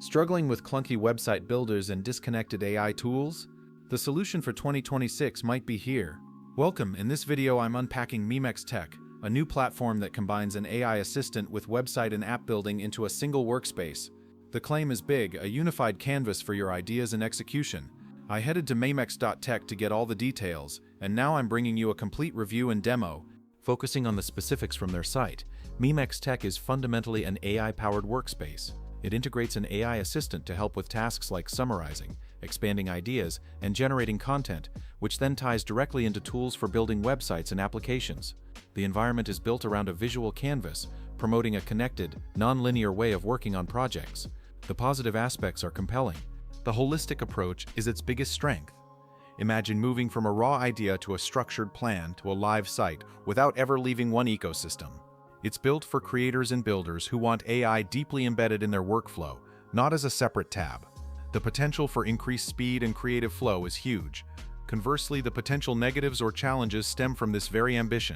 Struggling with clunky website builders and disconnected AI tools? The solution for 2026 might be here. Welcome. In this video, I'm unpacking Memex Tech, a new platform that combines an AI assistant with website and app building into a single workspace. The claim is big, a unified canvas for your ideas and execution. I headed to memex.tech to get all the details, and now I'm bringing you a complete review and demo. Focusing on the specifics from their site, Memex Tech is fundamentally an AI-powered workspace. It integrates an AI assistant to help with tasks like summarizing, expanding ideas, and generating content, which then ties directly into tools for building websites and applications. The environment is built around a visual canvas, promoting a connected, non-linear way of working on projects. The positive aspects are compelling. The holistic approach is its biggest strength. Imagine moving from a raw idea to a structured plan to a live site without ever leaving one ecosystem. It's built for creators and builders who want AI deeply embedded in their workflow, not as a separate tab. The potential for increased speed and creative flow is huge. Conversely, the potential negatives or challenges stem from this very ambition.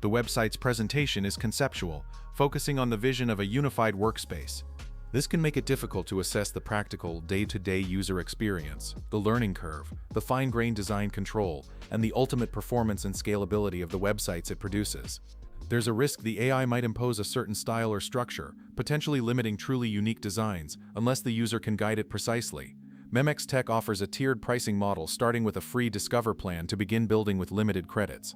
The website's presentation is conceptual, focusing on the vision of a unified workspace. This can make it difficult to assess the practical, day-to-day user experience, the learning curve, the fine-grained design control, and the ultimate performance and scalability of the websites it produces. There's a risk the AI might impose a certain style or structure, potentially limiting truly unique designs, unless the user can guide it precisely. Memex Tech offers a tiered pricing model starting with a free Discover plan to begin building with limited credits.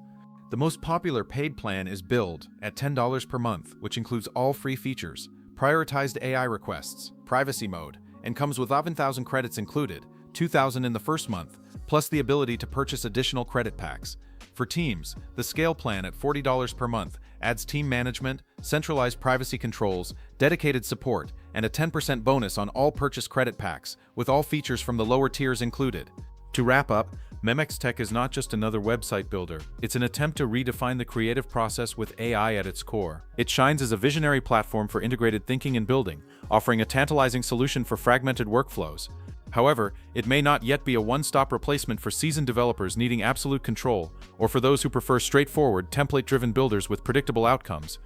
The most popular paid plan is Build, at $10 per month, which includes all free features, prioritized AI requests, privacy mode, and comes with 11,000 credits included, 2,000 in the first month, plus the ability to purchase additional credit packs. For teams, the Scale plan at $40 per month adds team management, centralized privacy controls, dedicated support, and a 10% bonus on all purchase credit packs, with all features from the lower tiers included. To wrap up, Memex Tech is not just another website builder, it's an attempt to redefine the creative process with AI at its core. It shines as a visionary platform for integrated thinking and building, offering a tantalizing solution for fragmented workflows. However, it may not yet be a one-stop replacement for seasoned developers needing absolute control, or for those who prefer straightforward, template-driven builders with predictable outcomes.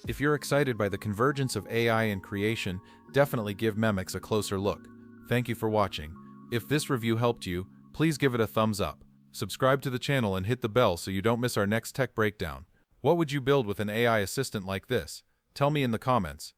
If you're excited by the convergence of AI and creation, definitely give Memex a closer look. Thank you for watching. If this review helped you, please give it a thumbs up. Subscribe to the channel and hit the bell so you don't miss our next tech breakdown. What would you build with an AI assistant like this? Tell me in the comments.